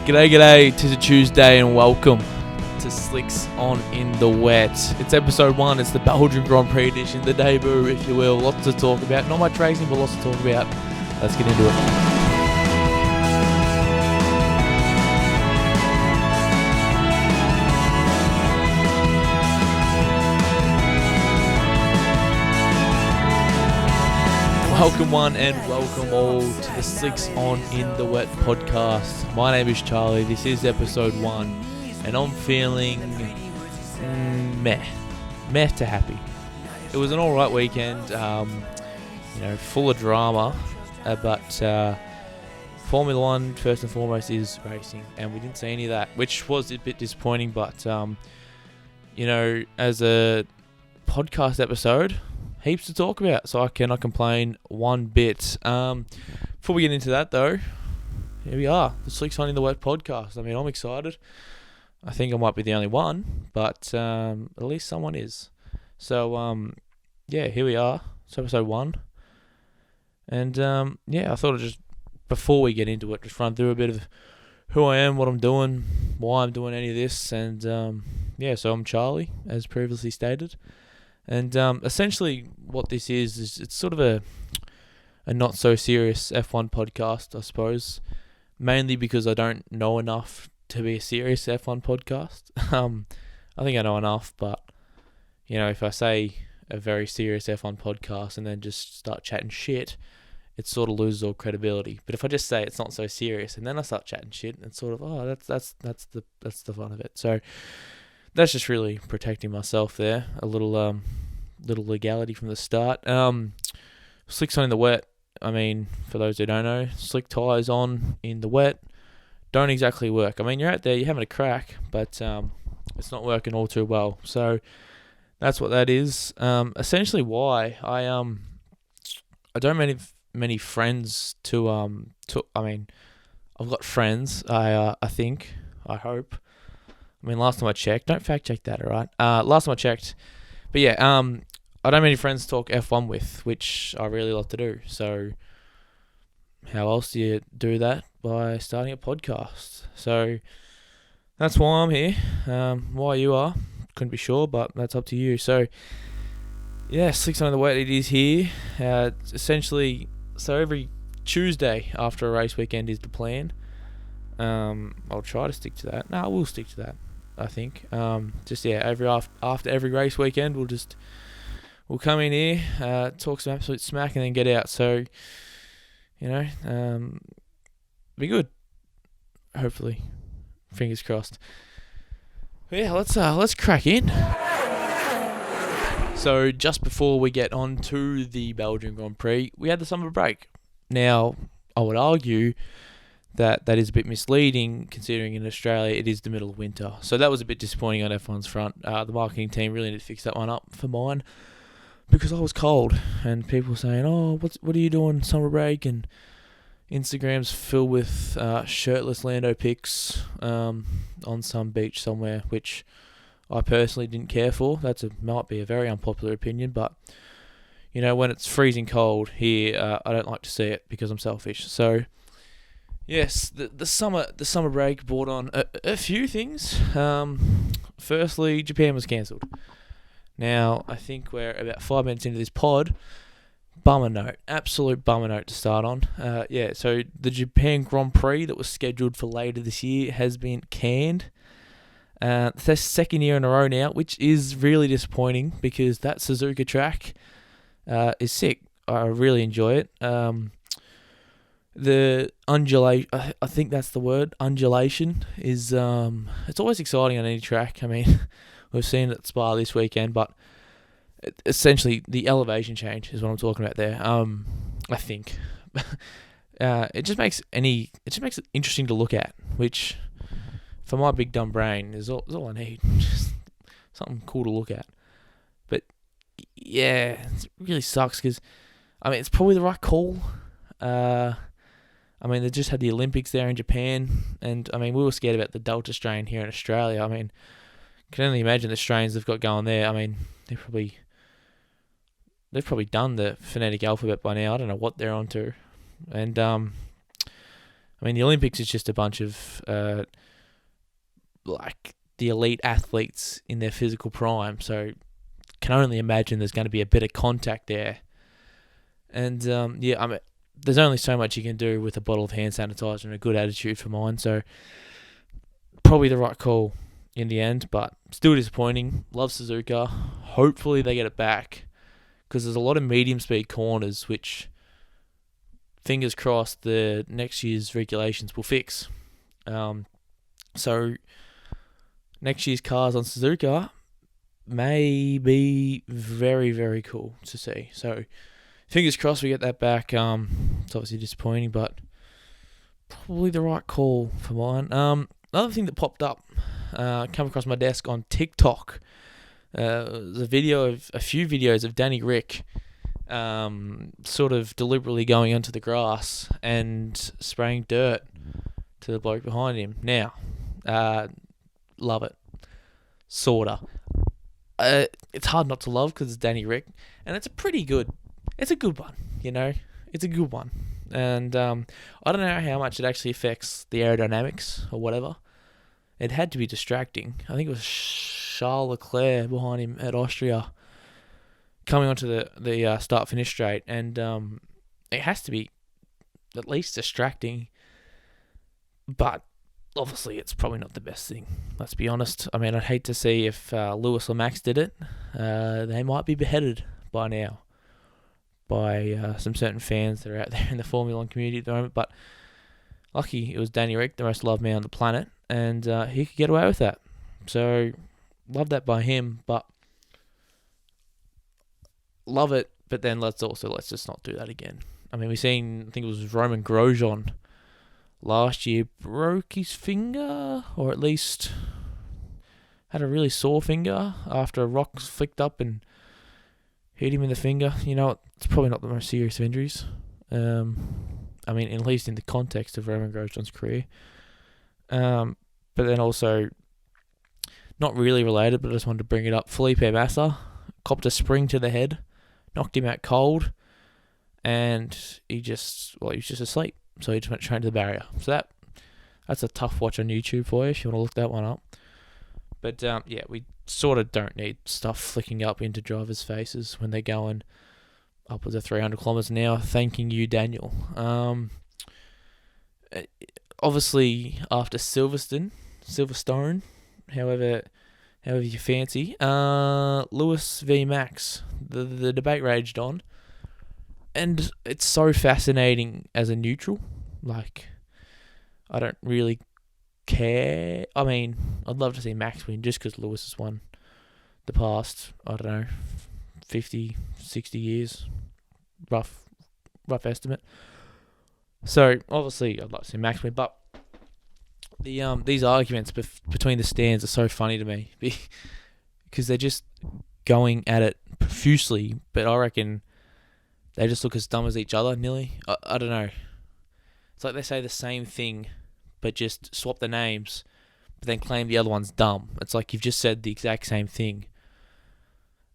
G'day, 'tis a Tuesday and welcome to Slicks on in the Wet. It's episode 1, it's the Belgian Grand Prix edition, the debut if you will. Lots to talk about, not much racing but lots to talk about. Let's get into it. Welcome one and welcome all to the Slicks on in the Wet podcast. My name is Charlie, this is episode 1 and I'm feeling meh to happy. It was an alright weekend, full of drama, but Formula 1 first and foremost is racing and we didn't see any of that, which was a bit disappointing, but as a podcast episode, heaps to talk about, so I cannot complain one bit. Before we get into that, though, here we are, the Slicks on in the Wet podcast. I mean, I'm excited. I think I might be the only one, but at least someone is. So, here we are. It's episode 1. And, I thought I'd just, before we get into it, just run through a bit of who I am, what I'm doing, why I'm doing any of this. And, so I'm Charlie, as previously stated. And essentially what this is it's sort of a not so serious F1 podcast, I suppose. Mainly because I don't know enough to be a serious F1 podcast. I think I know enough, but if I say a very serious F1 podcast and then just start chatting shit, it sort of loses all credibility. But if I just say it's not so serious and then I start chatting shit, it's sort of that's the fun of it. So that's just really protecting myself there. A little legality from the start. Slicks on in the wet. I mean, for those who don't know, slick tyres on in the wet don't exactly work. I mean, you're out there, you're having a crack, but it's not working all too well. So that's what that is. Essentially, why I don't have many friends to I mean, I've got friends. I hope. I mean, last time I checked, don't fact check that, alright? Last time I checked, but I don't have many friends to talk F1 with, which I really like to do. So, how else do you do that? By starting a podcast. So, that's why I'm here. Why you are, couldn't be sure, but that's up to you. So, Slicks on the Wet, it is here. Essentially, so every Tuesday after a race weekend is the plan. I'll try to stick to that. No, I will stick to that, I think. After every race weekend, we'll come in here, talk some absolute smack, and then get out. So, be good. Hopefully, fingers crossed. But let's crack in. So, just before we get on to the Belgian Grand Prix, we had the summer break. Now, I would argue that is a bit misleading, considering in Australia it is the middle of winter. So that was a bit disappointing on F1's front. The marketing team really need to fix that one up for mine, because I was cold and people were saying, what are you doing summer break? And Instagram's filled with shirtless Lando pics on some beach somewhere, which I personally didn't care for. Might be a very unpopular opinion, but when it's freezing cold here, I don't like to see it because I'm selfish. So yes, the summer break brought on a few things. Firstly, Japan was cancelled. Now, I think we're about 5 minutes into this pod. Absolute bummer note to start on. So the Japan Grand Prix that was scheduled for later this year has been canned. It's their second year in a row now, which is really disappointing because that Suzuka track is sick. I really enjoy it. The undulation, I think that's the word, undulation, is it's always exciting on any track. I mean, we've seen it at Spa this weekend, but essentially the elevation change is what I'm talking about there. I think it just makes it interesting to look at, which for my big dumb brain is all I need. Just something cool to look at. But it really sucks because it's probably the right call. They just had the Olympics there in Japan, and we were scared about the Delta strain here in Australia. Can only imagine the strains they've got going there. They've probably done the phonetic alphabet by now. I don't know what they're onto, and I mean, the Olympics is just a bunch of like the elite athletes in their physical prime. So can only imagine there's going to be a bit of contact there. And yeah, I mean, there's only so much you can do with a bottle of hand sanitizer and a good attitude for mine. So probably the right call in the end, but still disappointing. Love Suzuka. Hopefully they get it back, because there's a lot of medium speed corners which, fingers crossed, the next year's regulations will fix. So next year's cars on Suzuka may be very, very cool to see. So fingers crossed we get that back. It's obviously disappointing, but probably the right call for mine. Another thing that popped up, come across my desk on TikTok, was a few videos of Danny Rick sort of deliberately going onto the grass and spraying dirt to the bloke behind him. Now, love it. Sorta. It's hard not to love because it's Danny Rick, and it's a good one, you know? It's a good one. And I don't know how much it actually affects the aerodynamics or whatever. It had to be distracting. I think it was Charles Leclerc behind him at Austria coming onto the start-finish straight, and it has to be at least distracting, but obviously it's probably not the best thing, let's be honest. I mean, I'd hate to see if Lewis or Max did it. They might be beheaded by now by some certain fans that are out there in the Formula 1 community at the moment, but lucky it was Danny Rick, the most loved man on the planet, and he could get away with that. So, love that by him, but love it, but then let's just not do that again. I mean, I think it was Roman Grosjean last year broke his finger, or at least had a really sore finger after a rock flicked up and hit him in the finger. You know, it's probably not the most serious of injuries. I mean, at least in the context of Roman Grosjean's career. But then also, not really related, but I just wanted to bring it up. Felipe Massa copped a spring to the head, knocked him out cold, and he was just asleep. So he just went straight to the barrier. So that's a tough watch on YouTube for you if you want to look that one up. But yeah, we sort of don't need stuff flicking up into drivers' faces when they're going upwards of 300 kilometers an hour. Thanking you, Daniel. Obviously, after Silverstone, however you fancy, Lewis v Max, the debate raged on, and it's so fascinating as a neutral. Like, I don't really care. I mean, I'd love to see Max win just because Lewis has won the past, I don't know, 50, 60 years, rough estimate. So obviously I'd like to see Max win, but these arguments between the stands are so funny to me because they're just going at it profusely, but I reckon they just look as dumb as each other, nearly. I don't know. It's like they say the same thing, but just swap the names, but then claim the other one's dumb. It's like you've just said the exact same thing.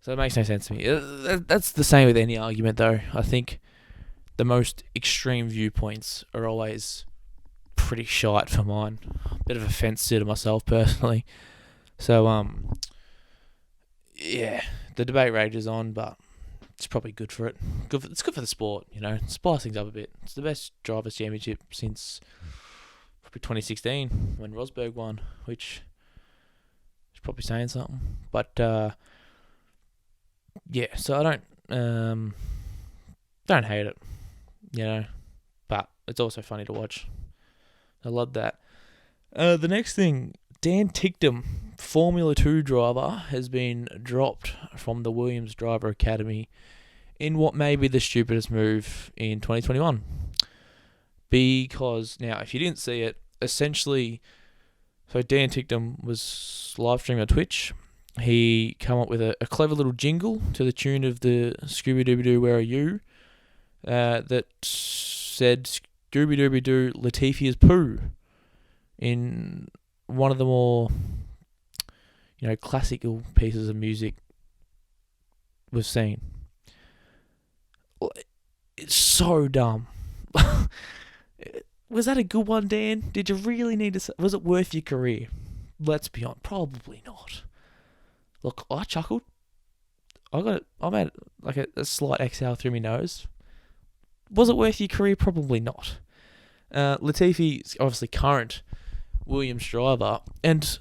So it makes no sense to me. That's the same with any argument, though. I think the most extreme viewpoints are always pretty shite for mine. Bit of a fence sitter myself, personally. So, yeah, the debate rages on, but it's probably good for it. It's good for the sport, you know. Spice things up a bit. It's the best Drivers' Championship since probably 2016 when Rosberg won, which is probably saying something. But yeah, so I don't hate it, you know, but it's also funny to watch. I love that. The next thing, Dan Ticktum, Formula 2 driver, has been dropped from the Williams Driver Academy in what may be the stupidest move in 2021. Because, now, if you didn't see it, essentially, so Dan Ticktum was live streaming on Twitch. He came up with a clever little jingle to the tune of the Scooby-Dooby-Doo, Where Are You? That said, Scooby-Dooby-Doo, Latifia's Poo, in one of the more, you know, classical pieces of music we've seen. It's so dumb. Was that a good one, Dan? Did you really need to? Was it worth your career? Let's be honest, probably not. Look, I chuckled. I made like a slight exhale through my nose. Was it worth your career? Probably not. Latifi's obviously current Williams driver, and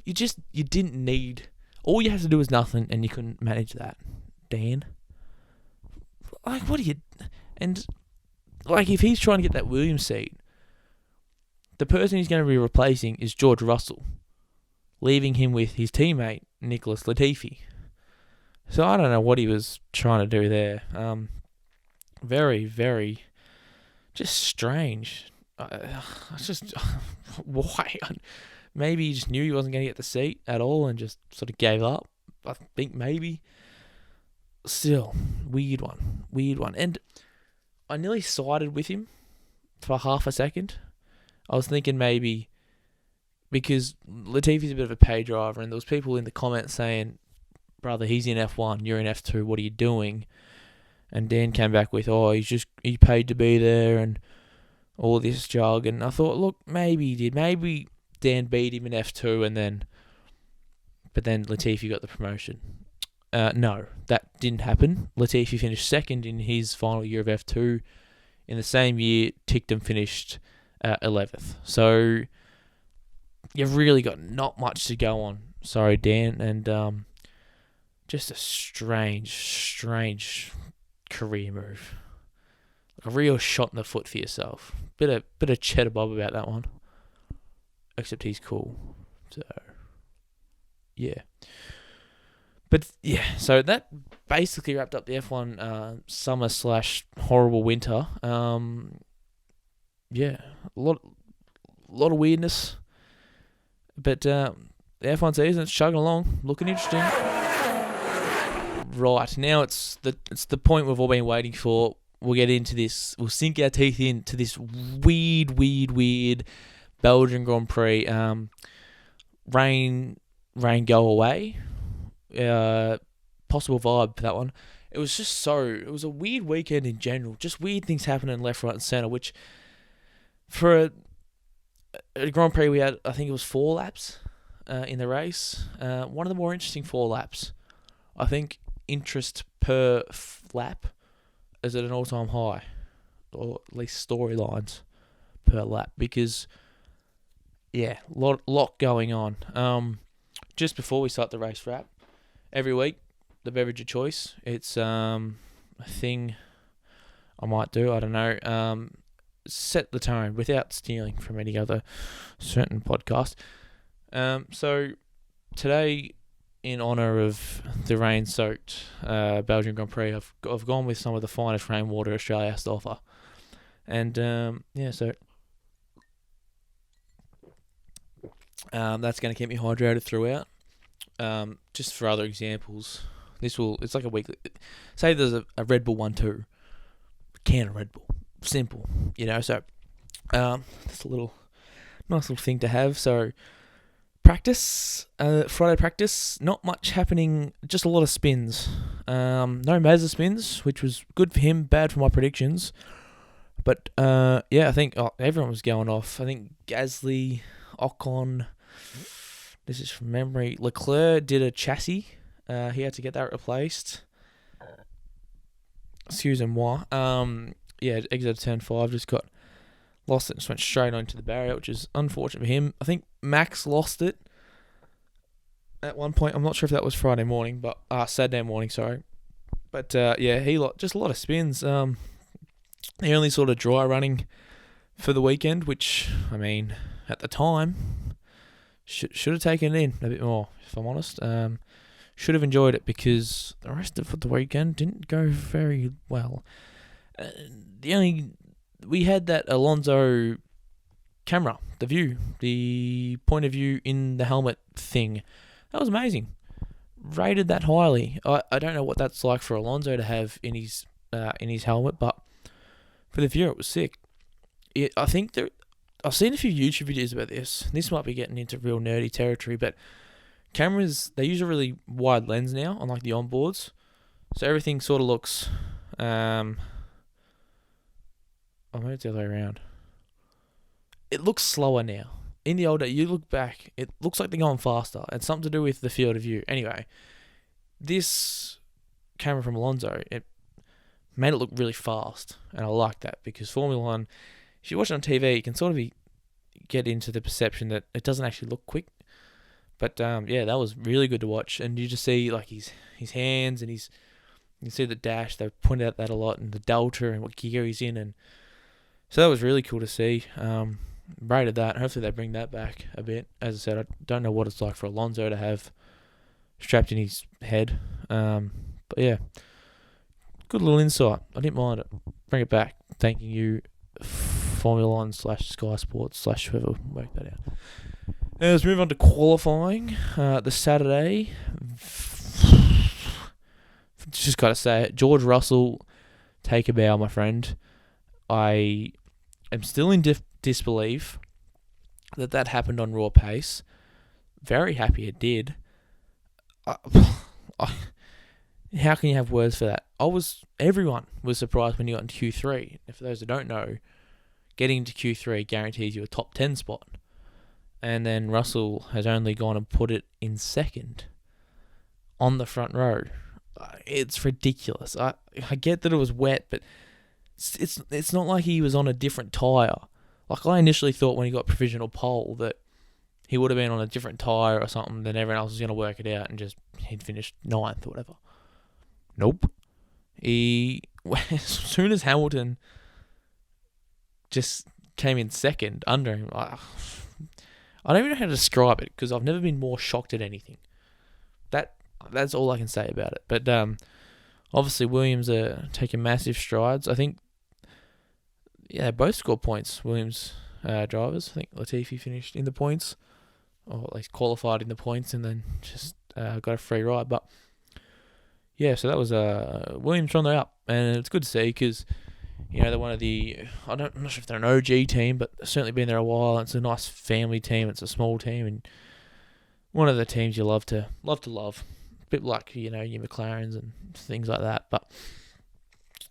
you didn't need. All you had to do was nothing, and you couldn't manage that, Dan. Like, what do you? And like, if he's trying to get that Williams seat, the person he's going to be replacing is George Russell, leaving him with his teammate Nicholas Latifi. So I don't know what he was trying to do there. Very, very, just strange. It's just why? Maybe he just knew he wasn't going to get the seat at all and just sort of gave up. I think maybe. Still, weird one. And I nearly sided with him for half a second. I was thinking maybe because Latifi's a bit of a pay driver, and there was people in the comments saying, "Brother, he's in F1, you're in F2. What are you doing?" And Dan came back with, he paid to be there and all this jargon. And I thought, look, maybe he did. Maybe Dan beat him in F2 but then Latifi got the promotion. No, that didn't happen. Latifi finished second in his final year of F2. In the same year, Ticktum finished 11th. So you've really got not much to go on. Sorry, Dan. And just a strange career move. Like a real shot in the foot for yourself. Bit of cheddar bob about that one. Except he's cool. So, yeah. But, yeah, so that basically wrapped up the F1 summer/horrible winter. Yeah, a lot of weirdness. But the F1 season, it's chugging along, looking interesting. Right, now it's the point we've all been waiting for. We'll get into this. We'll sink our teeth into this weird Belgian Grand Prix. Rain go away. Possible vibe for that one. It was a weird weekend in general. Just weird things happening left, right, and centre. Which for a Grand Prix we had, I think it was 4 laps in the race. One of the more interesting 4 laps. I think interest per lap is at an all-time high, or at least storylines per lap, because lot going on. Just before we start the race wrap, every week the beverage of choice. It's a thing I might do. I don't know. Set the tone without stealing from any other certain podcast. So today, in honour of the rain-soaked Belgian Grand Prix, I've gone with some of the finest rainwater Australia has to offer. And, so that's going to keep me hydrated throughout. Just for other examples, it's like a weekly... Say there's a Red Bull 1-2, can of Red Bull. Simple, so that's a nice little thing to have. So... Practice, Friday practice, not much happening, just a lot of spins. No Mazda spins, which was good for him, bad for my predictions. But, I think everyone was going off. I think Gasly, Ocon, this is from memory, Leclerc did a chassis. He had to get that replaced. Excusez-moi. Exit turn 5, just got lost it and just went straight onto the barrier, which is unfortunate for him. I think Max lost it at one point. I'm not sure if that was Friday morning, but Saturday morning, sorry. But he just a lot of spins. The only sort of dry running for the weekend, which I mean, at the time, should have taken it in a bit more, if I'm honest. Should have enjoyed it, because the rest of the weekend didn't go very well. We had that Alonso camera, the point of view in the helmet thing. That was amazing. Rated that highly. I don't know what that's like for Alonso to have in his helmet, but for the viewer, it was sick. I think I've seen a few YouTube videos about this. This might be getting into real nerdy territory, but cameras, they use a really wide lens now on like the onboards, so everything sort of looks Oh, maybe it's the other way around. It looks slower now. In the old day, you look back, it looks like they're going faster. It's something to do with the field of view. Anyway, this camera from Alonso, it made it look really fast, and I like that because Formula One, if you watch it on TV, you can sort of get into the perception that it doesn't actually look quick. But yeah, that was really good to watch, and you just see like his hands and you can see the dash. They pointed out that a lot, and the delta and what gear he's in, and so that was really cool to see. Rated that. Hopefully they bring that back a bit. As I said, I don't know what it's like for Alonso to have strapped in his head. But yeah, good little insight. I didn't mind it. Bring it back. Thanking you, Formula One / Sky Sports / whoever worked that out. Now let's move on to qualifying. The Saturday. Just got to say it. George Russell, take a bow, my friend. I am still in disbelief that happened on raw pace. Very happy it did. How can you have words for that? Everyone was surprised when you got into Q3. And for those who don't know, getting into Q3 guarantees you a top 10 spot. And then Russell has only gone and put it in second on the front row. It's ridiculous. I get that it was wet, but it's not like he was on a different tyre. Like, I initially thought when he got provisional pole that he would have been on a different tyre or something, then everyone else was going to work it out and he'd finished 9th or whatever. Nope. As soon as Hamilton just came in second under him, I don't even know how to describe it because I've never been more shocked at anything. That's all I can say about it. But obviously Williams are taking massive strides. I think, yeah, they both scored points, Williams drivers. I think Latifi finished in the points, or at least qualified in the points, and then just got a free ride. But yeah, so that was Williams on the up, and it's good to see because, you know, they're one of the, I'm not sure if they're an OG team, but they've certainly been there a while. It's a nice family team. It's a small team, and one of the teams you love to love. A bit like, you know, your McLarens and things like that. But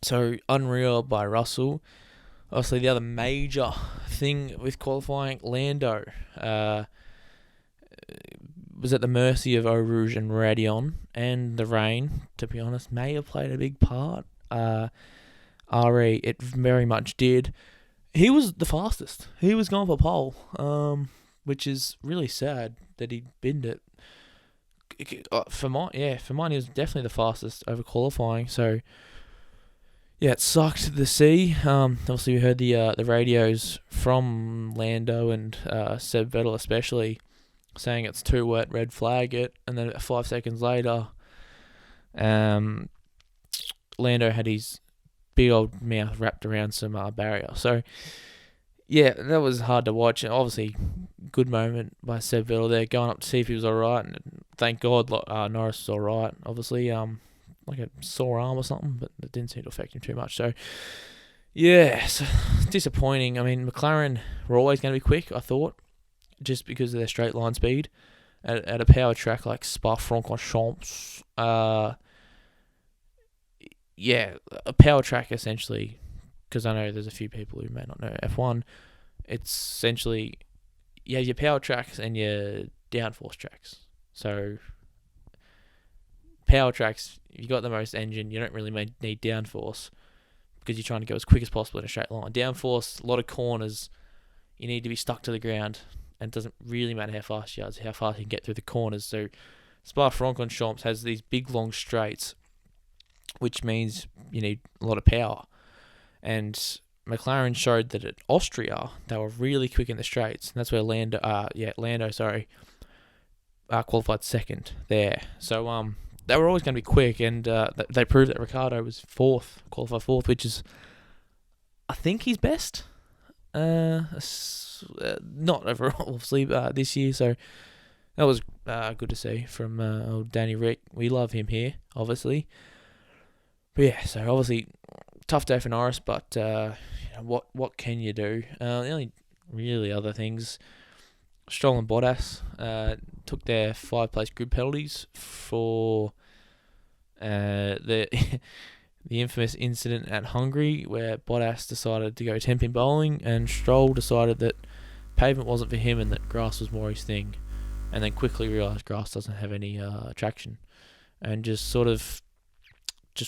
so unreal by Russell. Obviously, the other major thing with qualifying, Lando was at the mercy of Eau Rouge and Radion, and the rain, to be honest, may have played a big part. RE, it very much did. He was the fastest. He was going for pole, which is really sad that he binned it. For mine, he was definitely the fastest over qualifying. So yeah, it sucked to see. Obviously, we heard the radios from Lando and Seb Vettel especially saying it's too wet, red flag it, and then 5 seconds later, Lando had his big old mouth wrapped around some barrier. So yeah, that was hard to watch. And obviously, good moment by Seb Vettel there, going up to see if he was alright, and thank God Norris was alright. Obviously, like a sore arm or something, but it didn't seem to affect him too much. So yeah, so disappointing. I mean, McLaren were always going to be quick, I thought, just because of their straight line speed at a power track like Spa-Francorchamps. Yeah, a power track essentially, because I know there's a few people who may not know F1. It's essentially, you have your power tracks and your downforce tracks. So power tracks, if you got the most engine, you don't really need downforce because you're trying to go as quick as possible in a straight line. Downforce, a lot of corners, you need to be stuck to the ground, and it doesn't really matter how fast you are, it's how fast you can get through the corners. So Spa-Francorchamps has these big long straights, which means you need a lot of power. And McLaren showed that at Austria they were really quick in the straights, and that's where Lando qualified second there. So they were always going to be quick, and they proved that Ricciardo was qualified fourth, which is, I think, his best. Not overall, obviously, this year. So that was good to see from old Danny Rick. We love him here, obviously. But yeah, so obviously tough day for Norris, but you know, what can you do? The only really other things, Stroll and Bottas took their 5-place grid penalties for the the infamous incident at Hungary where Bottas decided to go 10-pin bowling and Stroll decided that pavement wasn't for him and that grass was more his thing, and then quickly realised grass doesn't have any traction, and just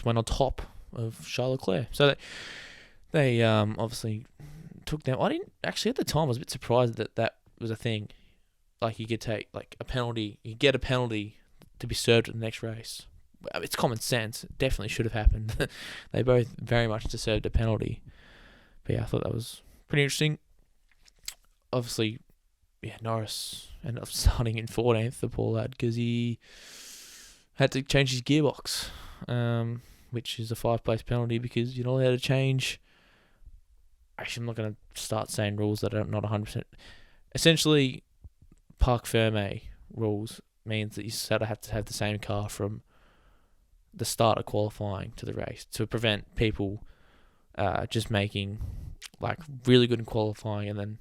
went on top of Charles Leclerc. So they obviously took them. I didn't actually at the time. I was a bit surprised that was a thing. Like you could take like a penalty. You get a penalty to be served at the next race. It's common sense. It definitely should have happened. They both very much deserved a penalty. But yeah, I thought that was pretty interesting. Obviously, yeah, Norris ended up starting in 14th, the poor lad, because he had to change his gearbox, which is a 5-place penalty because you're not allowed to change. Actually, I'm not going to start saying rules that are not 100%. Essentially, Parc Ferme rules means that you sort of have to have the same car from the start of qualifying to the race to prevent people just making like really good in qualifying and then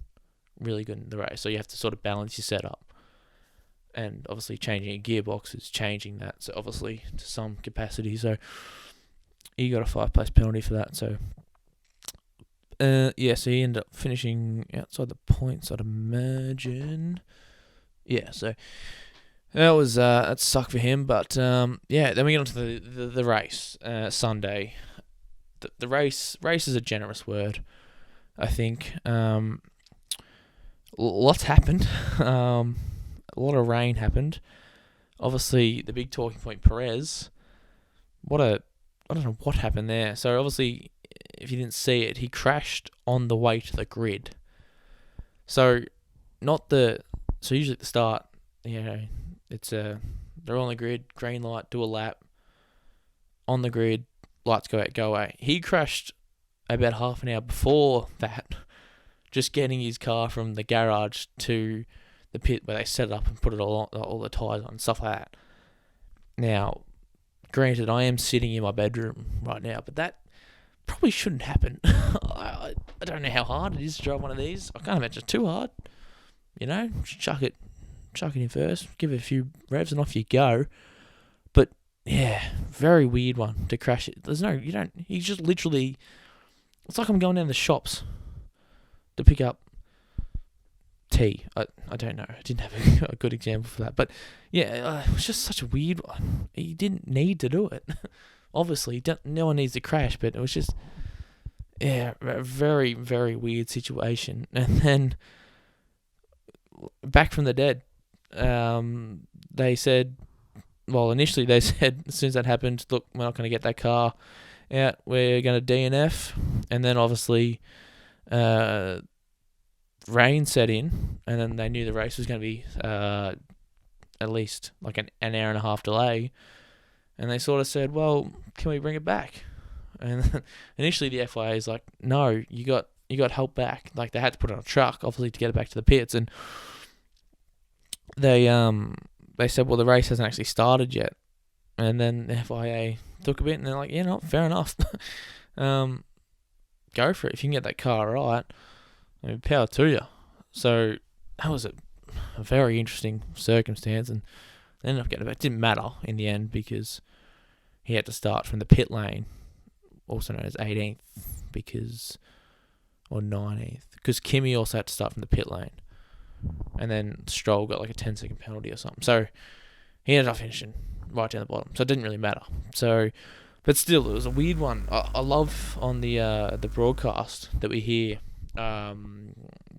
really good in the race. So you have to sort of balance your setup. And obviously changing a gearbox is changing that. So obviously to some capacity. So he got a 5-place penalty for that. So so he ended up finishing outside the points, I'd imagine. Yeah, so that sucked for him. But then we get on to the race Sunday. The race is a generous word, I think. Lots happened. A lot of rain happened. Obviously, the big talking point, Perez. I don't know what happened there. So obviously, if you didn't see it, he crashed on the way to the grid. So usually at the start, it's they're on the grid, green light, do a lap. On the grid, lights go out, go away. He crashed about half an hour before that, just getting his car from the garage to the pit where they set it up and put it all the tyres on and stuff like that. Now, granted, I am sitting in my bedroom right now, but that probably shouldn't happen. I don't know how hard it is to drive one of these. I can't imagine it's too hard. Just chuck it in first, give it a few revs and off you go. But yeah, very weird one to crash it. You just literally, it's like I'm going down the shops to pick up tea. I don't know. I didn't have a good example for that. But yeah, it was just such a weird one. He didn't need to do it. Obviously, no one needs to crash, but it was just, a very, very weird situation. And then, back from the dead, they said, initially they said, as soon as that happened, look, we're not going to get that car out, we're going to DNF. And then obviously, rain set in, and then they knew the race was going to be at least like an hour and a half delay. And they sort of said, well, can we bring it back? And initially the FIA is like, no, you got help back. Like they had to put it on a truck, obviously, to get it back to the pits. And they said, well, the race hasn't actually started yet. And then the FIA took a bit, and they're like, yeah, no, fair enough. Go for it. If you can get that car right, power to you. So that was a very interesting circumstance, and they ended up getting it back. It didn't matter in the end because he had to start from the pit lane, also known as 18th, or 19th, because Kimi also had to start from the pit lane, and then Stroll got like a 10-second penalty or something. So he ended up finishing right down the bottom. So it didn't really matter. So, but still, it was a weird one. I love on the broadcast that we hear the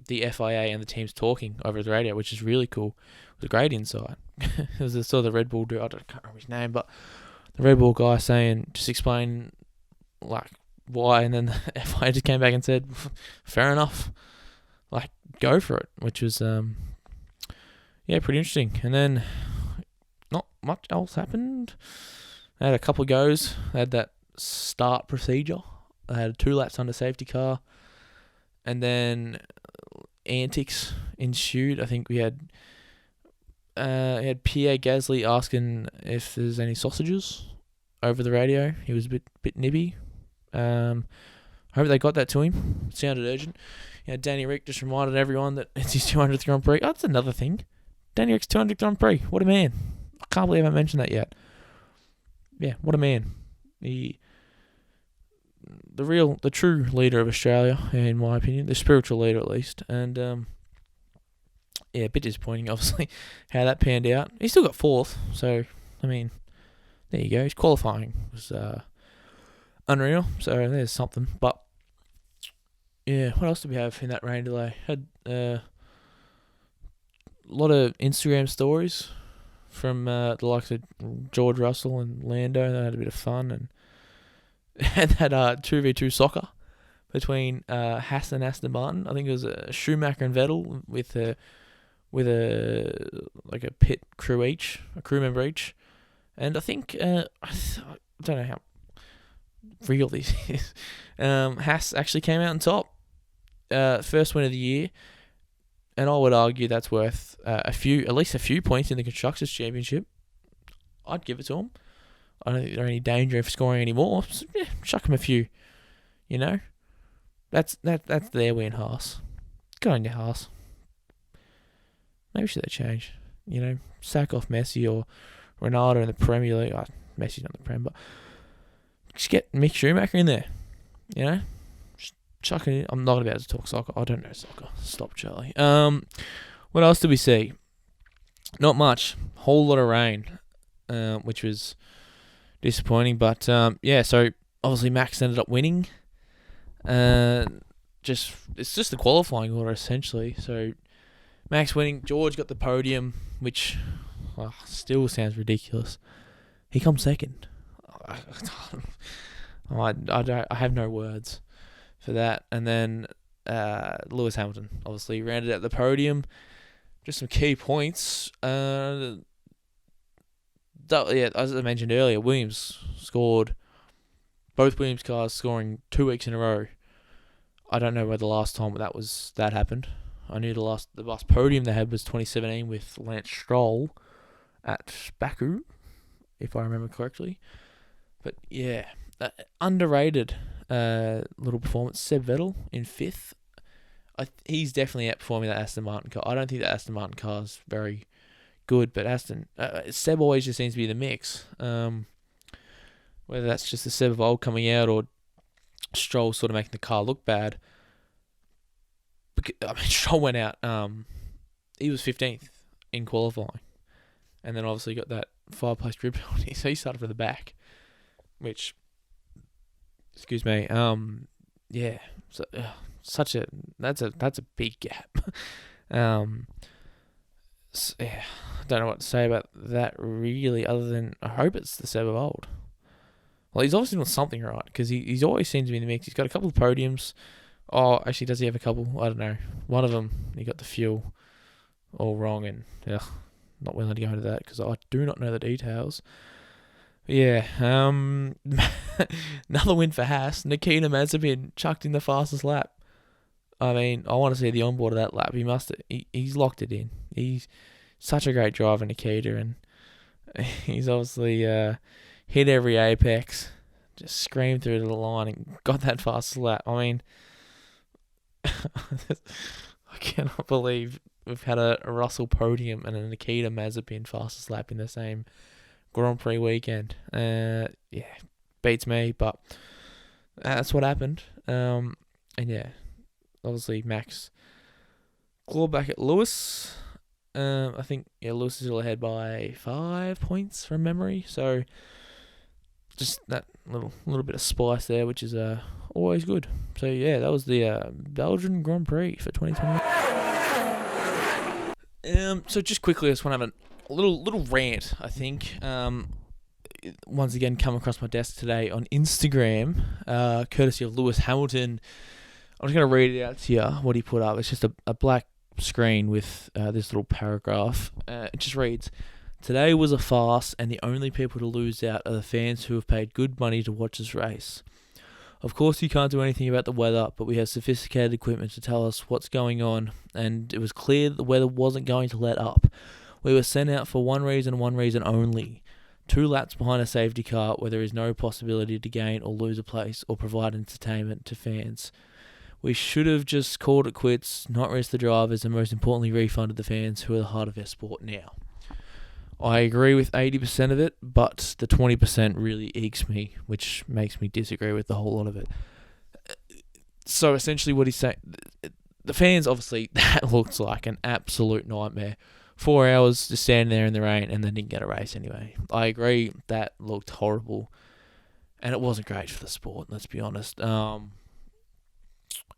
FIA and the teams talking over the radio, which is really cool. It was a great insight. It was the sort of the Red Bull dude, I can't remember his name, but the Red Bull guy saying, just explain like why, and then the FIA just came back and said, fair enough, like go for it, which was pretty interesting. And then not much else happened. They had a couple of goes. They had that start procedure. They had 2 laps under safety car. And then antics ensued. I think we had Pierre Gasly asking if there's any sausages over the radio. He was a bit nibby. I hope they got that to him. It sounded urgent. Danny Rick just reminded everyone that it's his 200th Grand Prix. Oh, that's another thing. Danny Rick's 200th Grand Prix. What a man. I can't believe I haven't mentioned that yet. Yeah, what a man. He the true leader of Australia, in my opinion, the spiritual leader at least. And a bit disappointing, obviously, how that panned out. He still got fourth, so I mean, there you go. His qualifying was unreal, so there's something. But yeah, what else did we have in that rain delay? Had a lot of Instagram stories from the likes of George Russell and Lando. They had a bit of fun and had that 2v2 soccer between Haas and Aston Martin. I think it was Schumacher and Vettel with a like a pit crew each, a crew member each. And I think I don't know how real this is. Haas actually came out on top, first win of the year, and I would argue that's worth at least a few points in the Constructors' Championship. I'd give it to them. I don't think they're any danger of scoring any more. So, yeah, chuck them a few. You know, that's their win, Haas. Good on you, Haas. Maybe should they change? You know, sack off Messi or Ronaldo in the Premier League. Messi's not in the Prem, but just get Mick Schumacher in there. You know, just chuck it in. I'm not about to talk soccer. I don't know soccer. Stop, Charlie. What else did we see? Not much. Whole lot of rain, which was disappointing. But so obviously Max ended up winning. It's just the qualifying order essentially. So Max winning. George got the podium, which still sounds ridiculous. He comes second. I have no words for that. And then Lewis Hamilton obviously rounded out the podium. Just some key points. As I mentioned earlier, Williams scored. Both Williams cars scoring 2 weeks in a row. I don't know where the last time that happened. I knew the last podium they had was 2017 with Lance Stroll at Baku, if I remember correctly. But yeah, underrated little performance. Seb Vettel in 5th. He's definitely outperforming that Aston Martin car. I don't think the Aston Martin car is very good, but Seb always just seems to be the mix. Whether that's just the Seb of old coming out or Stroll sort of making the car look bad. Stroll went out. He was 15th in qualifying, and then obviously got that 5-place grid penalty. So he started from the back, which, excuse me, So, that's a big gap. I don't know what to say about that really, other than I hope it's the Seb of old. Well, he's obviously doing something right, because he's always seems to be in the mix. He's got a couple of podiums. Oh, actually, does he have a couple? I don't know. One of them, he got the fuel all wrong, and not willing to go into that because I do not know the details. Yeah, another win for Haas. Nikita Mazepin chucked in the fastest lap. I mean, I want to see the onboard of that lap. He's locked it in. He's such a great driver, Nikita, and he's obviously hit every apex, just screamed through to the line and got that fastest lap. I mean, I cannot believe we've had a Russell podium and a Nikita Mazepin fastest lap in the same Grand Prix weekend. Beats me, but that's what happened. And yeah, obviously Max clawed back at Lewis. I think Lewis is still ahead by 5 points from memory. So just that little bit of spice there, which is always good. So yeah, that was the Belgian Grand Prix for 2020. So just quickly, I just want to have a little rant. I think once again come across my desk today on Instagram, courtesy of Lewis Hamilton. I'm just going to read it out to you, what he put up. It's just a black screen with this little paragraph. It just reads, "Today was a farce, and the only people to lose out are the fans who have paid good money to watch this race. Of course, you can't do anything about the weather, but we have sophisticated equipment to tell us what's going on, and it was clear that the weather wasn't going to let up. We were sent out for one reason only. 2 laps behind a safety car where there is no possibility to gain or lose a place or provide entertainment to fans. We should have just called it quits, not risk the drivers, and most importantly refunded the fans who are the heart of our sport now." I agree with 80% of it, but the 20% really ekes me, which makes me disagree with the whole lot of it. So essentially what he's saying, the fans, obviously, that looks like an absolute nightmare. 4 hours to stand there in the rain and then didn't get a race anyway. I agree, that looked horrible. And it wasn't great for the sport, let's be honest. Yeah,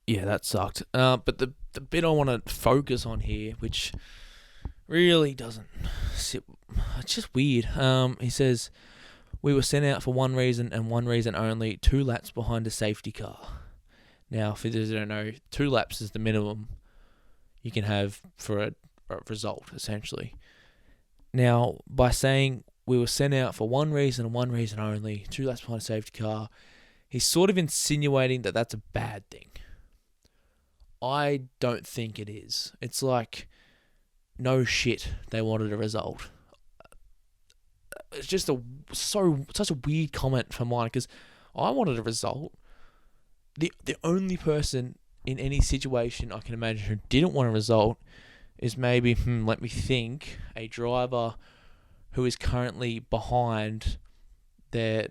that sucked. But the bit I want to focus on here, which really doesn't sit, it's just weird. He says, we were sent out for one reason and one reason only, 2 laps behind a safety car. Now, for those who don't know, 2 laps is the minimum you can have for a result, essentially. Now, by saying we were sent out for one reason and one reason only, 2 laps behind a safety car, he's sort of insinuating that that's a bad thing. I don't think it is. It's like, no shit, they wanted a result. It's just such a weird comment from mine, because I wanted a result. The only person in any situation I can imagine who didn't want a result is maybe, let me think, a driver who is currently behind their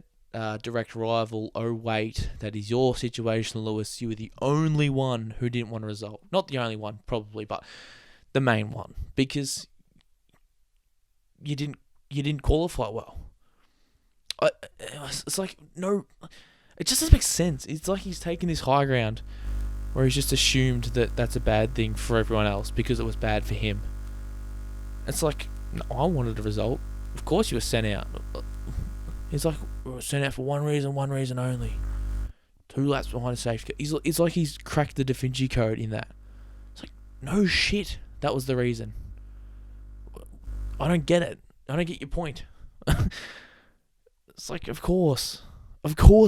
direct rival 08. That is your situation, Lewis. You were the only one who didn't want a result. Not the only one, probably, but the main one, because you didn't qualify well. It's like, no, it just doesn't make sense. It's like he's taken this high ground where he's just assumed that that's a bad thing for everyone else because it was bad for him. It's like, no, I wanted a result. Of course you were sent out. He's like, we were sent out for one reason only. 2 laps behind a safety car. It's like he's cracked the Da Vinci Code in that. It's like, no shit, that was the reason. I don't get it. I don't get your point. It's like, of course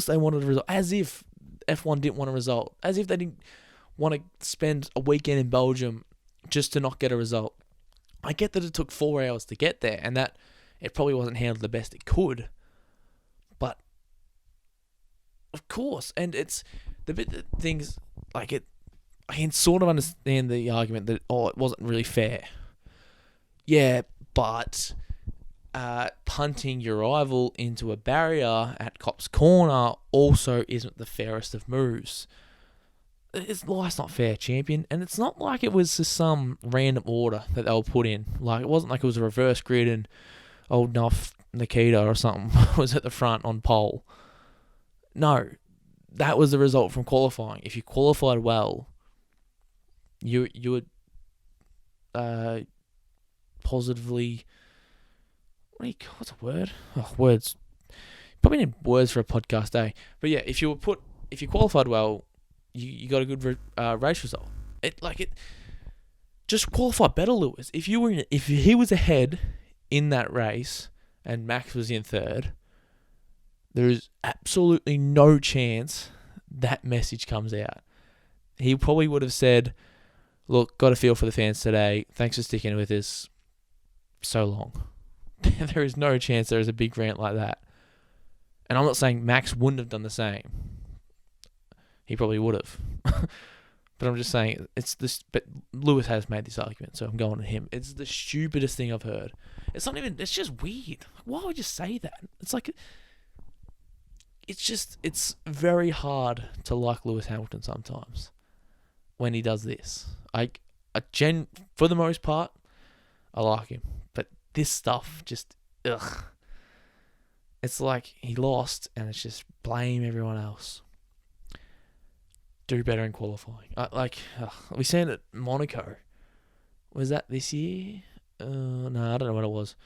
they wanted a result. As if F1 didn't want a result. As if they didn't want to spend a weekend in Belgium just to not get a result. I get that it took 4 hours to get there, and that it probably wasn't handled the best it could. But, of course, and it's the bit that things, like it, I can sort of understand the argument that, it wasn't really fair. Yeah, but punting your rival into a barrier at Cop's Corner also isn't the fairest of moves. Life's not fair, champion. And it's not like it was just some random order that they were put in. Like, it wasn't like it was a reverse grid and old Nuff Nikita or something was at the front on pole. No, that was the result from qualifying. If you qualified well, you would positively... What's a word? Words. Probably need words for a podcast, eh? But yeah, if you qualified well, you got a good race result. Just qualify better, Lewis. If he was ahead in that race and Max was in third, there is absolutely no chance that message comes out. He probably would have said, "Look, got a feel for the fans today. Thanks for sticking with us so long." There is no chance there is a big rant like that. And I'm not saying Max wouldn't have done the same. He probably would have. But I'm just saying, but Lewis has made this argument, so I'm going to him. It's the stupidest thing I've heard. It's just weird. Why would you say that? It's like, it's very hard to like Lewis Hamilton sometimes when he does this. For the most part, I like him. But this stuff just, ugh. It's like he lost and it's just blame everyone else. Do better in qualifying. We seen it at Monaco. Was that this year? No, I don't know what it was.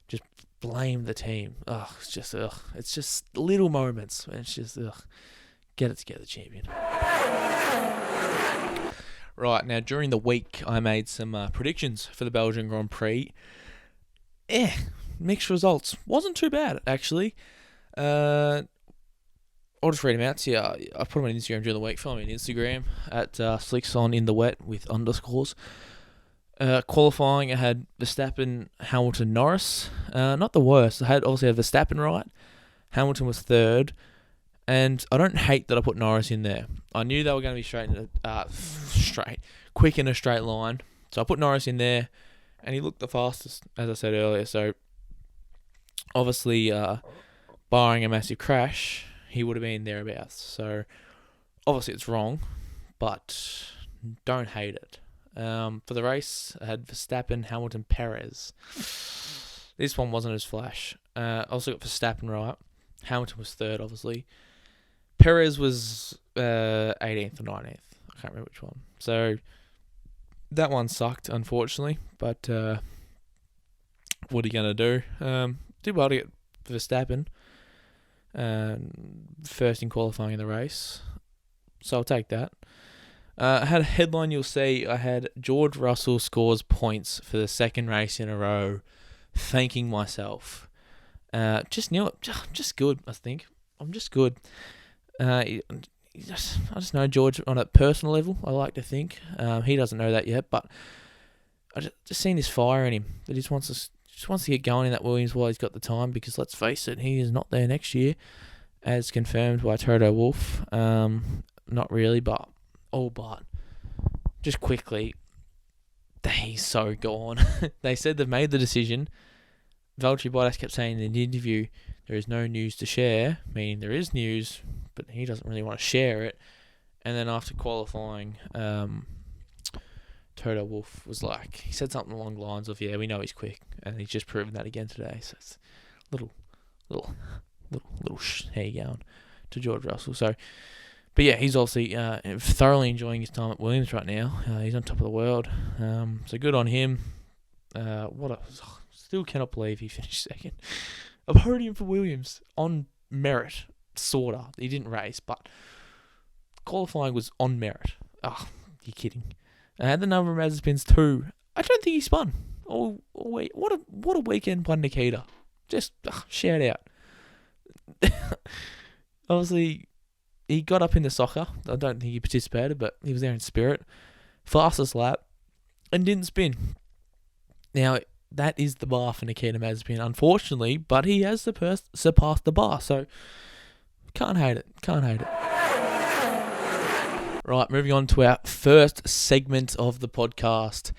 Just blame the team. It's just little moments. And it's just, get it together, champion. Right, now during the week, I made some predictions for the Belgian Grand Prix. Mixed results. Wasn't too bad, actually. I'll just read them out to you. I put them on Instagram during the week. Follow me on Instagram at SlicksOnInTheWet with underscores. Qualifying, I had Verstappen, Hamilton, Norris. Not the worst. I obviously had Verstappen right. Hamilton was third. And I don't hate that I put Norris in there. I knew they were going to be quick in a straight line. So I put Norris in there. And he looked the fastest, as I said earlier. So, obviously, barring a massive crash, he would have been thereabouts. So, obviously, it's wrong. but don't hate it. For the race, I had Verstappen, Hamilton, Perez. This one wasn't as flash. I also got Verstappen right. Hamilton was third, obviously. Perez was 18th or 19th. I can't remember which one. So that one sucked, unfortunately. But what are you going to do? Did well to get Verstappen first in qualifying in the race. So I'll take that. I had a headline you'll see. I had George Russell scores points for the second race in a row. Thanking myself. Just knew it. Just good, I think. I'm just good. I just know George on a personal level, I like to think. He doesn't know that yet, but I just seen this fire in him. That he just wants to get going in that Williams while he's got the time, because let's face it, he is not there next year, as confirmed by Toto Wolff. Not really, but just quickly, he's so gone. They said they've made the decision. Valtteri Bottas kept saying in the interview, there is no news to share, meaning there is news, but he doesn't really want to share it. And then after qualifying, Toto Wolff was like, he said something along the lines of, yeah, we know he's quick, and he's just proven that again today. So it's little how you going to George Russell. So, but yeah, he's obviously thoroughly enjoying his time at Williams right now. He's on top of the world. So good on him. Still cannot believe he finished second. A podium for Williams on merit, sorta. He didn't race, but qualifying was on merit. Oh, you're kidding. I had the number of Mazepins too. I don't think he spun. Oh wait, what a weekend by Nikita. Just shout out. Obviously, he got up in the soccer. I don't think he participated, but he was there in spirit. Fastest lap, and didn't spin. Now, that is the bar for Nikita Mazepin, unfortunately, but he has surpassed the bar, so can't hate it. Right, moving on to our first segment of the podcast.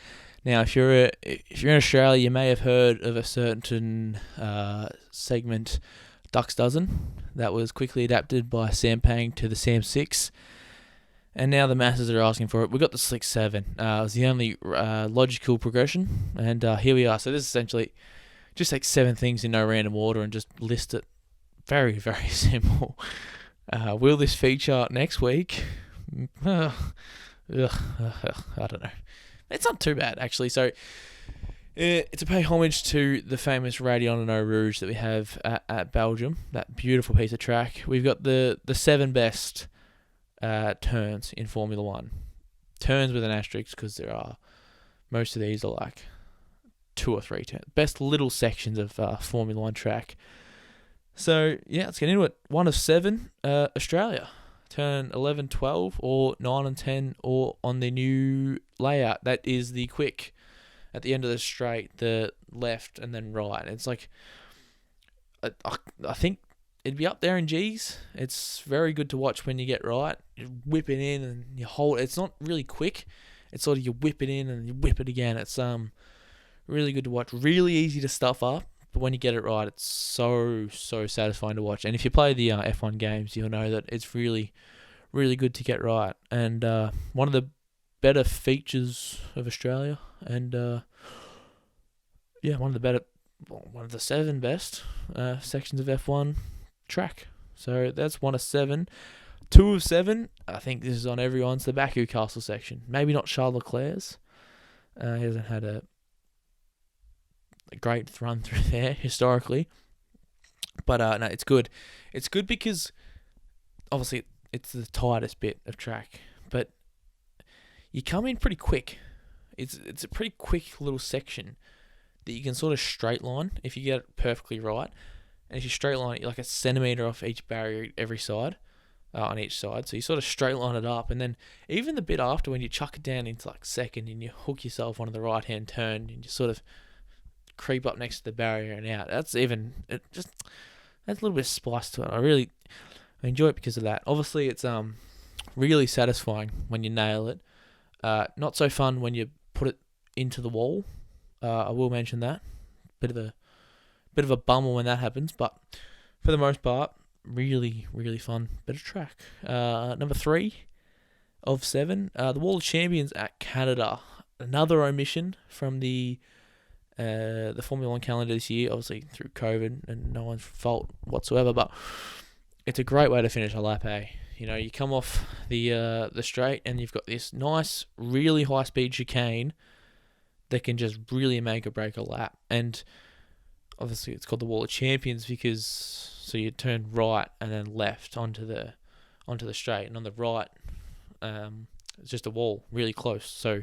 Now, if you're in Australia, you may have heard of a certain segment, Ducks Dozen, that was quickly adapted by Sampang to the Sam 6. And now the masses are asking for it. We got the Slick 7. It was the only logical progression. And here we are. So this is essentially just take 7 things in no random order and just list it. Very, very simple. Will this feature next week? I don't know. It's not too bad, actually. So it's a pay homage to the famous Radion Eau Rouge that we have at Belgium. That beautiful piece of track. We've got the 7 best turns in Formula 1. Turns with an asterisk, because most of these are like 2 or 3 turns. Best little sections of Formula 1 track. So, yeah, let's get into it. 1 of 7, Australia. Turn 11, 12, or 9 and 10, or on the new layout. That is the quick at the end of the straight, the left, and then right. It's like, I think it'd be up there in G's. It's very good to watch when you get right. You whip it in and you hold it. It's not really quick. It's sort of you whip it in and you whip it again. It's really good to watch. Really easy to stuff up, but when you get it right, it's so satisfying to watch. And if you play the F1 games, you'll know that it's really, really good to get right. And one of the better features of Australia, and one of the 7 best sections of F1 track. So that's 1 of 7. 2 of 7, I think this is on everyone's, the Baku Castle section. Maybe not Charles Leclerc's. He hasn't had a great run through there historically. But no, it's good. It's good because obviously it's the tightest bit of track, but you come in pretty quick. It's a pretty quick little section that you can sort of straight line if you get it perfectly right. And if you straight line it, like a centimetre off each barrier every side, on each side. So you sort of straight line it up, and then even the bit after when you chuck it down into like second and you hook yourself onto the right hand turn and you sort of creep up next to the barrier and out. That's a little bit of spice to it. I enjoy it because of that. Obviously, it's really satisfying when you nail it. Not so fun when you put it into the wall. I will mention that. Bit of a bummer when that happens, but for the most part, really, really fun bit of track. Number 3, of 7. The Wall of Champions at Canada. Another omission from the Formula 1 calendar this year, obviously through COVID and no one's fault whatsoever, but it's a great way to finish a lap, eh? You know, you come off the straight and you've got this nice, really high-speed chicane that can just really make or break a lap. And obviously it's called the Wall of Champions because so you turn right and then left onto the straight, and on the right it's just a wall really close. So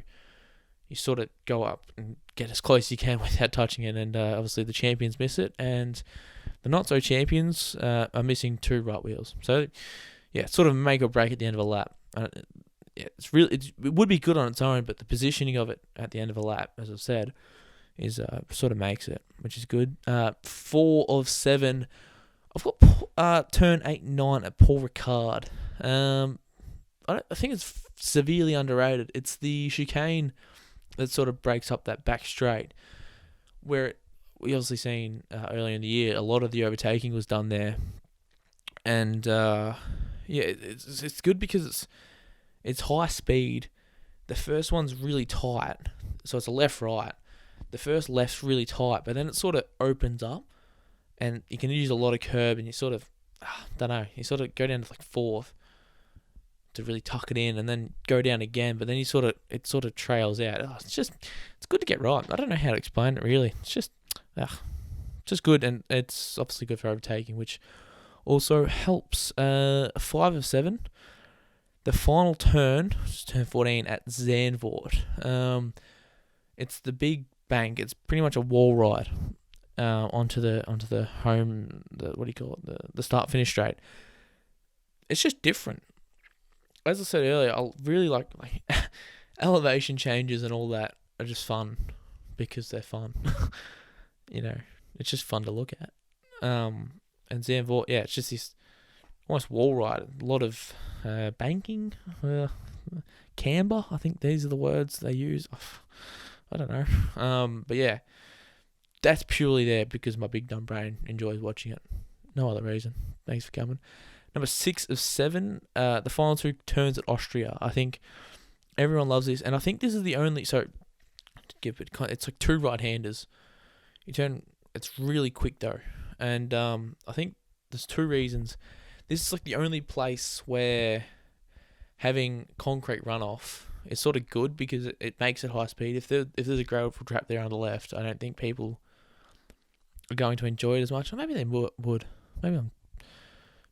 you sort of go up and get as close as you can without touching it, and obviously the champions miss it, and the not-so-champions are missing 2 right wheels. So, yeah, it's sort of make or break at the end of a lap. It would be good on its own, but the positioning of it at the end of a lap, as I've said, is sort of makes it, which is good. 4 of 7. I've got turn 8 and 9 at Paul Ricard. I think it's severely underrated. It's the chicane that sort of breaks up that back straight, where we obviously seen earlier in the year a lot of the overtaking was done there, and it's good because it's high speed. The first one's really tight, so it's a left right. The first left's really tight, but then it sort of opens up, and you can use a lot of curb, and you sort of you sort of go down to like 4th to really tuck it in, and then go down again, but then it sort of trails out. It's good to get right. I don't know how to explain it really. It's just good, and it's obviously good for overtaking, which also helps. 5 of 7. The final turn, which is turn 14 at Zandvoort. It's the big bank. It's pretty much a wall ride onto the home. The start finish straight. It's just different. As I said earlier, I really like elevation changes and all that are just fun because they're fun. You know, it's just fun to look at. And Zandvoort, yeah, it's just this almost wall ride. A lot of banking, camber. I think these are the words they use. I don't know. But yeah, that's purely there because my big dumb brain enjoys watching it. No other reason. Thanks for coming. Number 6 of 7, the final 2 turns at Austria. I think everyone loves this, and I think this is the only. So, to give it, it's like 2 right-handers. You turn. It's really quick though, and I think there's 2 reasons. This is like the only place where having concrete runoff is sort of good because it makes it high speed. If there's a gravel trap there on the left, I don't think people are going to enjoy it as much. Or maybe they would. Maybe I'm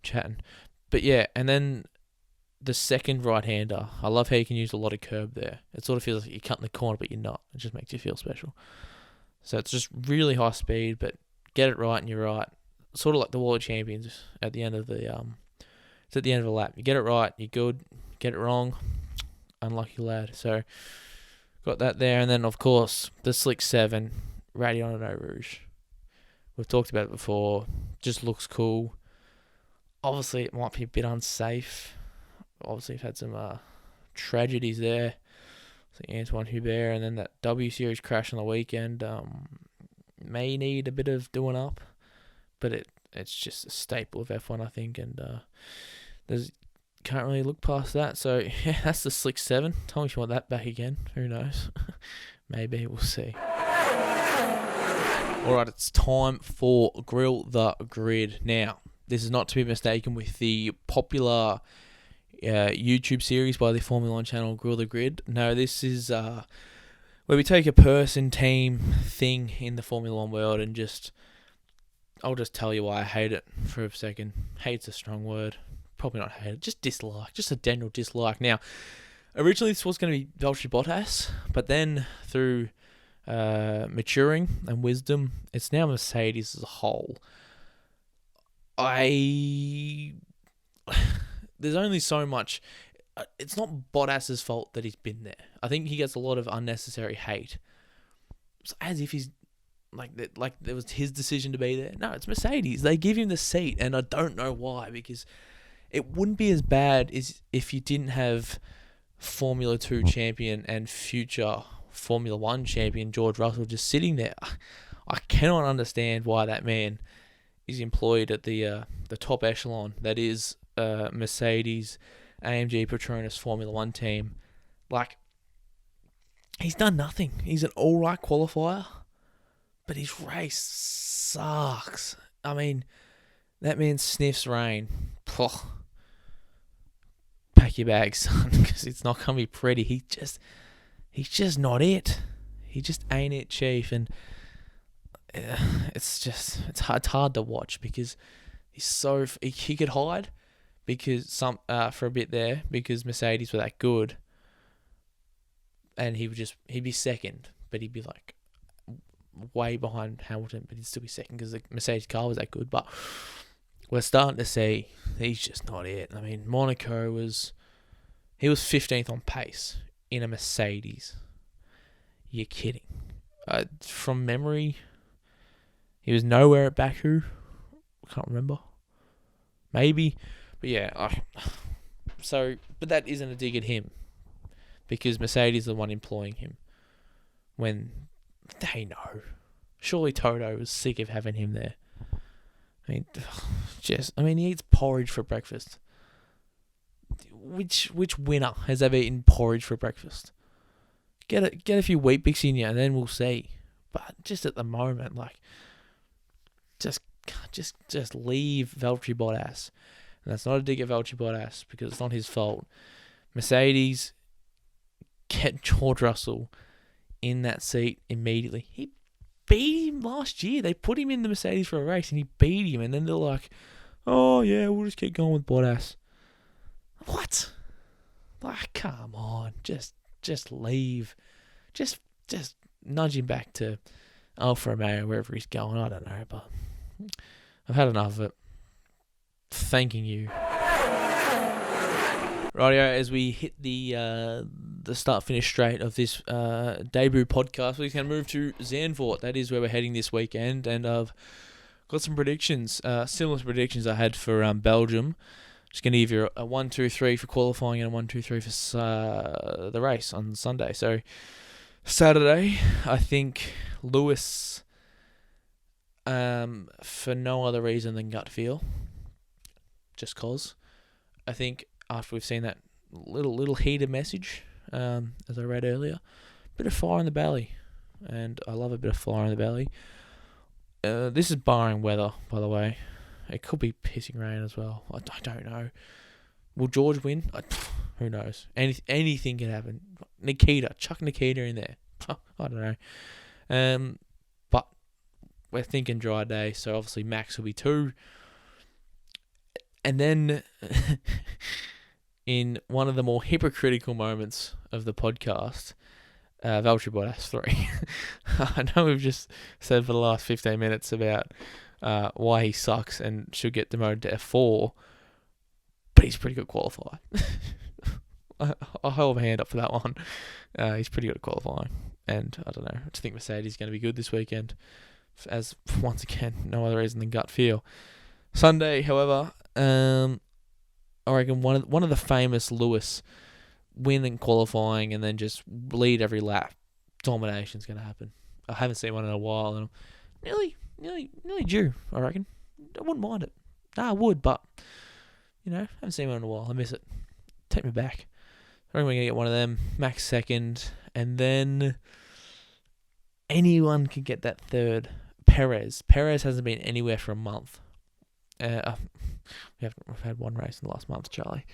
chatting, but yeah. And then the second right-hander, I love how you can use a lot of curb there. It sort of feels like you're cutting the corner, but you're not. It just makes you feel special. So it's just really high speed, but get it right and you're right. Sort of like the Wall of Champions at the end of the it's at the end of a lap. You get it right, you're good. Get it wrong, unlucky lad. So got that there, and then of course the Slick 7, Radion and Eau Rouge. We've talked about it before. Just looks cool. Obviously, it might be a bit unsafe. Obviously, we've had some tragedies there. So Antoine Hubert, and then that W Series crash on the weekend may need a bit of doing up, but it's just a staple of F1, I think, and can't really look past that. So yeah, that's the Slick 7. Tell me if you want that back again. Who knows? Maybe, we'll see. Alright, it's time for Grill the Grid. Now, this is not to be mistaken with the popular YouTube series by the Formula 1 channel, Grill the Grid. No, this is where we take a person, team, thing in the Formula 1 world and I'll just tell you why I hate it for a second. Hate's a strong word. Probably not hate it, just dislike. Just a general dislike. Now, originally this was going to be Valtteri Bottas, but then through maturing and wisdom, it's now Mercedes as a whole. There's only so much. It's not Bottas's fault that he's been there. I think he gets a lot of unnecessary hate. It's as if he's like it was his decision to be there. No, it's Mercedes. They give him the seat, and I don't know why, because it wouldn't be as bad as if you didn't have Formula 2 champion and future Formula 1 champion George Russell just sitting there. I cannot understand why that man is employed at the top echelon that is Mercedes AMG Petronas Formula 1 team. Like, he's done nothing. He's an alright qualifier, but his race sucks. I mean, that man sniffs rain. Pack your bags, son, because it's not going to be pretty. He's just not it. He just ain't it, Chief. And it's hard to watch because he could hide because for a bit there because Mercedes were that good, and he'd be second, but he'd be like way behind Hamilton, but he'd still be second because the Mercedes car was that good. But we're starting to see he's just not it. I mean, Monaco he was 15th on pace in a Mercedes. You're kidding. From memory, he was nowhere at Baku. I can't remember. Maybe. But yeah. But that isn't a dig at him. Because Mercedes is the one employing him. When they know. Surely Toto was sick of having him there. I mean, he eats porridge for breakfast. Which winner has ever eaten porridge for breakfast? Get a few Weet-Bix in you, and then we'll see. But just at the moment, like, just leave Valtteri Bottas. And that's not a dig at Valtteri Bottas because it's not his fault. Mercedes, get George Russell in that seat immediately. He beat him last year. They put him in the Mercedes for a race, and he beat him. And then they're like, "Oh yeah, we'll just keep going with Bottas." What? Like, come on, just leave. Just nudge him back to Alfa Romeo, wherever he's going. I don't know, but I've had enough of it. Thanking you. Rightio, as we hit the start-finish straight of this debut podcast, we're going to move to Zandvoort. That is where we're heading this weekend, and I've got some predictions, similar predictions I had for Belgium. Just going to give you a 1, 2, 3 for qualifying and a 1, 2, 3 for the race on Sunday. So Saturday, I think Lewis, for no other reason than gut feel, just cause. I think after we've seen that little heated message, as I read earlier, bit of fire in the belly, and I love a bit of fire in the belly. This is barring weather, by the way. It could be pissing rain as well. I don't know. Will George win? Who knows? Anything can happen. Chuck Nikita in there. I don't know. But we're thinking dry day, so obviously Max will be 2. And then, in one of the more hypocritical moments of the podcast, Valtteri Bottas 3. I know we've just said for the last 15 minutes about why he sucks and should get demoted to F4, but he's pretty good qualifier. I'll hold my hand up for that one. He's pretty good at qualifying, and I don't know. I just think Mercedes is going to be good this weekend, as once again, no other reason than gut feel. Sunday, however, I reckon one of the famous Lewis win in qualifying and then just lead every lap. Domination's going to happen. I haven't seen one in a while, and I'm nearly due, I reckon. I wouldn't mind it. I would, but, haven't seen one in a while. I miss it. Take me back. I reckon we're going to get one of them. Max second, and then anyone can get that third. Perez hasn't been anywhere for a month. We've had one race in the last month, Charlie.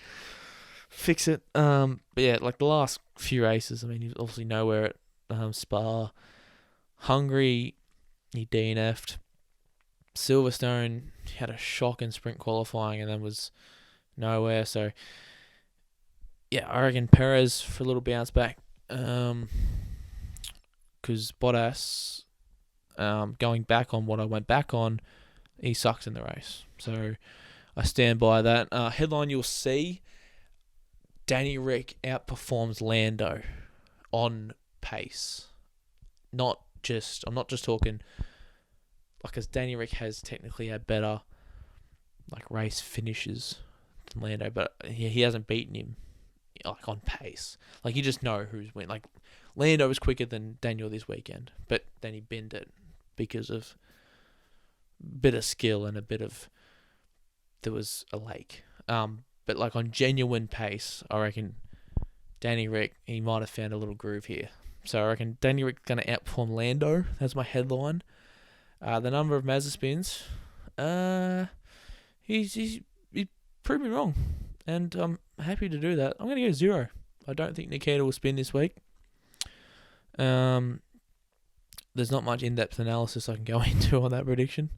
Fix it. But yeah, like the last few races, I mean, he was obviously nowhere at Spa. Hungary, he DNF'd. Silverstone, he had a shock in sprint qualifying and then was nowhere. So, yeah, I reckon Perez for a little bounce back. Because Bottas, going back on what I went back on, he sucks in the race. So I stand by that. Headline you'll see, Danny Rick outperforms Lando on pace. I'm not just talking, because Danny Rick has technically had better race finishes than Lando, but he hasn't beaten him on pace. You just know who's win. Lando was quicker than Daniel this weekend, but then he binned it because of a bit of skill and there was a lake. but like on genuine pace, I reckon Danny Rick, he might have found a little groove here. So I reckon Danny Rick's going to outperform Lando. That's my headline. The number of Mazda spins, he's proved me wrong, and I'm happy to do that. I'm going to go 0. I don't think Nikita will spin this week. There's not much in-depth analysis I can go into on that prediction.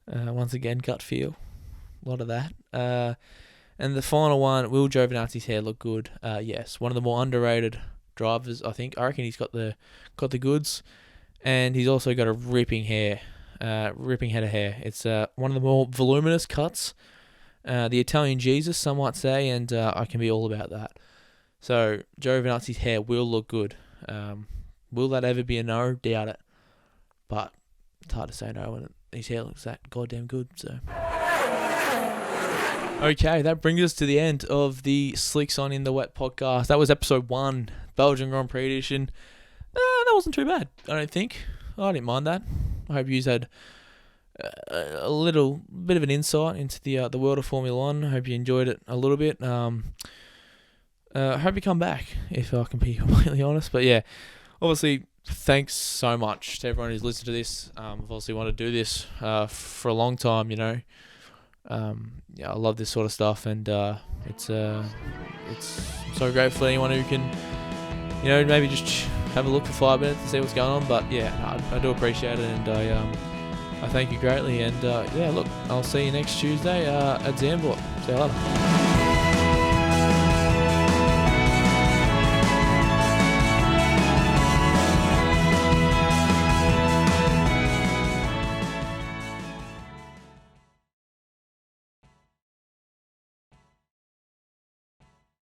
Once again, gut feel. A lot of that. And the final one, will Giovinazzi's hair look good? Yes. One of the more underrated drivers, I think. I reckon he's got the goods. And he's also got a ripping head of hair. It's one of the more voluminous cuts. The Italian Jesus, some might say, and I can be all about that. So, Giovinazzi's hair will look good. Will that ever be a no? Doubt it. But it's hard to say no when his hair looks that goddamn good, so... Okay, that brings us to the end of the Slicks on in the Wet podcast. That was episode 1, Belgian Grand Prix edition. That wasn't too bad, I don't think. I didn't mind that. I hope you had a little bit of an insight into the world of Formula 1. I hope you enjoyed it a little bit. I hope you come back, if I can be completely honest. But yeah, obviously, thanks so much to everyone who's listened to this. I've obviously wanted to do this for a long time, you know. Yeah, I love this sort of stuff, and it's so great for anyone who can, you know, maybe just have a look for 5 minutes and see what's going on. But yeah, I do appreciate it, and I thank you greatly. And yeah, look, I'll see you next Tuesday at Zandvoort. See you later.